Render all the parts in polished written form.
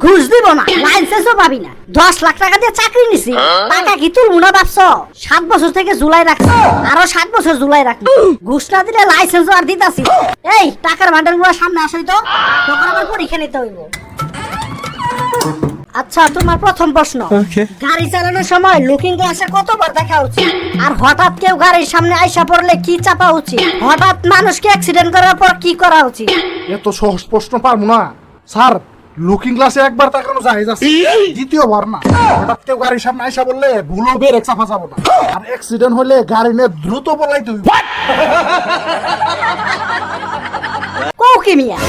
ঘুষ দিব না, লাইসেন্সও পাবি না। 10 লাখ টাকা দিয়ে চাকরি নিছি, টাকা কি তুলবো না ভাবছ? 7 বছর থেকে জুলাই রাখছি, আরো 7 বছর জুলাই রাখবো। ঘুষ না দিলে লাইসেন্সও আর দিতাছি। এই টাকার বান্ডেল গুলো সামনে আসই তো, তখন আমার পরীক্ষা নিতে হইব। আচ্ছা, তোমার প্রথম প্রশ্ন, গাড়ি চালানোর সময় লুকিং গ্লাসে কতবার দেখা উচিত? আর হঠাৎ কেউ গাড়ির সামনে আইসা পড়লে কি চাপা উচিত? হঠাৎ মানুষকে অ্যাক্সিডেন্ট করার পর কি করা উচিত? এত সহজ প্রশ্ন পারবো না স্যার। লুকিং গ্লাসে একবার তাকানো যায়, দ্বিতীয়বার না। হঠাৎ কেউ গাড়ির সামনে আইসা বললে ভুলো ব্রেক চাপা যাবো না। আর অ্যাক্সিডেন্ট হলে গাড়ি নিয়ে দ্রুত পলাইতে হইব। কৌকি মিয়া।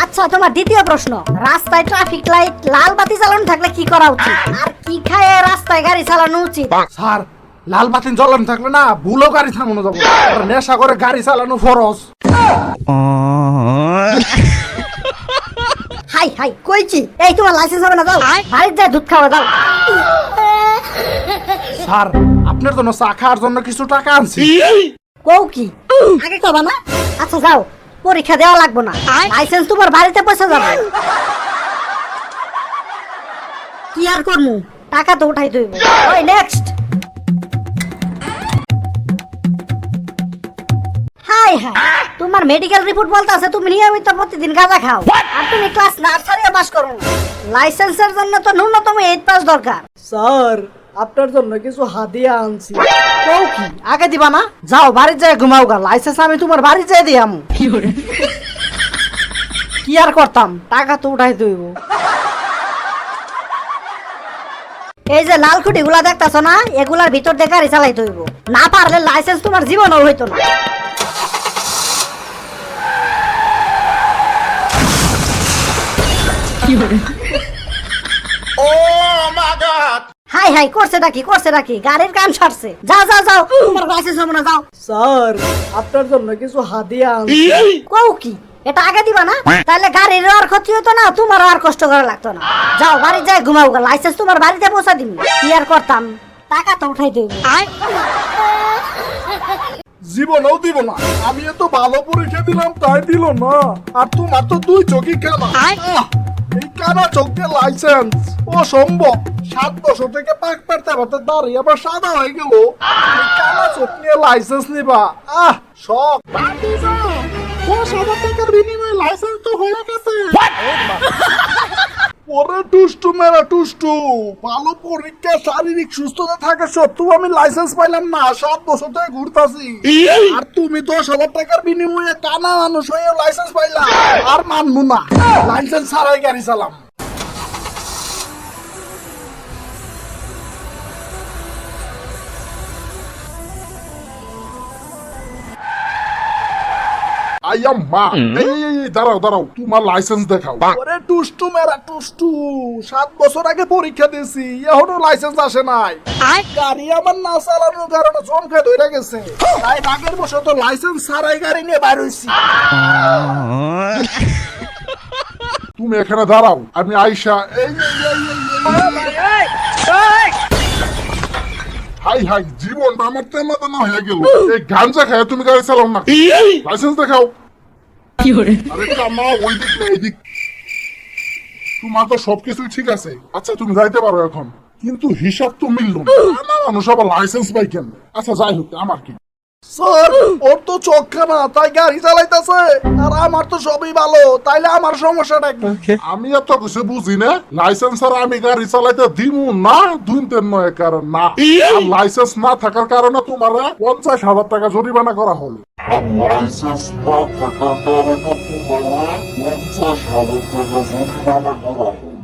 আচ্ছা, তোমার দ্বিতীয় প্রশ্ন, রাস্তায় ট্রাফিক লাইট লাল বাতি জ্বালানো থাকলে কি করা উচিত? আর কি খায় রাস্তায় গাড়ি চালানো উচিত? স্যার, লাল বাতি জ্বলানো থাকলে না ভুলো গাড়ি থামানো যাবো। আর নেশা করে গাড়ি চালানো ফরজ। হাই হাই কইছি, এই তোমার লাইসেন্স হবে না, দাও বাড়িতে যায় দুধ খাওয়া দাও। স্যার, আপনার জন্য চা খাওয়ার জন্য কিছু টাকা আনছি। কৌকি আগে খাবা না? আচ্ছা যাও, পরীক্ষা দেওয়া লাগবে না, লাইসেন্স তোমার বাড়িতে পৌঁছে যাবে। কি আর করমু, টাকা তো উঠাই দইব। ওই নেক্সট। হাই হাই, তোমার মেডিকেল রিপোর্ট বলতাছে তুমি নিয়মিত প্রতিদিন গাঁজা খাও, আর তুমি ক্লাস নার্সারিতে পাস করো। লাইসেন্সের জন্য তো ন্যূনতম 8 পাস দরকার। স্যার, আপনার জন্য কিছু হাদিয়া আনছি। কৌকি আগে দিবা না? যাও বাড়িতে যায় ঘুমাও গা, লাইসেন্স আমি তোমার বাড়ি যাই দিয়াম। কি আর করতাম, টাকা তো উঠাই দইব। এই যে লাল খুঁটি গুলা দেখতেছো না, এগুলার ভিতর দিয়ে গাড়ি চালাইতে হইব, না পারলে লাইসেন্স তোমার জীবনও হইতো না। হাই হাই করছে নাকি গাড়ির কান ছাড়ছে। যাও যাও যাও, তোমার লাইসেন্স হবে না, যাও। স্যার, আপনার জন্য কিছু হাদিয়া আনছি। কৌকি এটা আগে দিবা না, তাহলে গাড়ির আর ক্ষতি হতো না, তোমার আর কষ্ট করা লাগতো না। যাও বাড়ি যায় ঘুমাও গা, লাইসেন্স তোমার বাড়িতে পৌঁছা দিন। কি আর করতাম, টাকা তো উঠাই দেব। জীবনেও দিব না। আমি এত ভালো পরীক্ষা দিলাম, তাই দিল না। আর তোমার তো 2 চোখই কানা। এই কানা চোখ দিয়ে লাইসেন্স অসম্ভব। 7 বছর থেকে পাক পারতে পারতে দাঁড়িয়ে আবার সাদা হয়ে গেল। এই কানা চোখ নিয়ে লাইসেন্স নিবা, শখ। 10,000 টাকার বিনিময়ে লাইসেন্স তো হয়ে গেছে। পরে টুষ্টু মেরা টুষ্টু, ভালো পরীক্ষা শারীরিক সুস্থতা থাকা সত্ত্বেও আমি লাইসেন্স পাইলাম না। 7 বছর থেকে ঘুরতাছি। আর তুমি 10,000 টাকার বিনিময়ে কানা মানুষ হয়ে লাইসেন্স পাইলা। আর মানবো না, লাইসেন্স ছাড়াই গাড়ি চালাম। দাঁড়াও, তোমার লাইসেন্স দেখাও। ওরে টুষ্টু মেরা টুষ্টু, 7 বছর আগে পরীক্ষা দিয়েছি, এখনো লাইসেন্স আসে নাই। গাড়ি আমার না চালানোর কারণে চমকে ধরে গেছে, তাই আগের বছর তো লাইসেন্স ছাড়াই গাড়ি নিয়ে বাইর হইছি। তুমি এখানে দাঁড়াও, আমি আইসা। হাই হাই, জীবনটা আমার তেমাতানা হয়ে গেল। এই গাঞ্জা খায় তুমি গাড়ি চালাও না। লাইসেন্স দেখাও। আরে কামা, ওই দিক না এই দিক। তোমার তো সবকিছুই ঠিক আছে। আচ্ছা, তুমি যাইতে পারো এখন, কিন্তু হিসাব তো মিলল না। মানুষ আবার লাইসেন্স পাই কেন? আচ্ছা যাই হোক, আমার কি? স্যার, ওর তো চোখ খানা, তাই গাড়ি চালাইতেছে। আর আমার তো সবই ভালো, তাইলে আমার সমস্যাটা কি? আমি এত কিছু বুঝি না। লাইসেন্স আর আমি গাড়ি চালাইতে দিমু না, দুইতেন নয় কারণ না। আর লাইসেন্স না থাকার কারণে তোমার 50,000 টাকা জরিমানা করা হলো। লাইসেন্স না থাকার কারণে তোমার 50,000 টাকা জরিমানা করা হলো।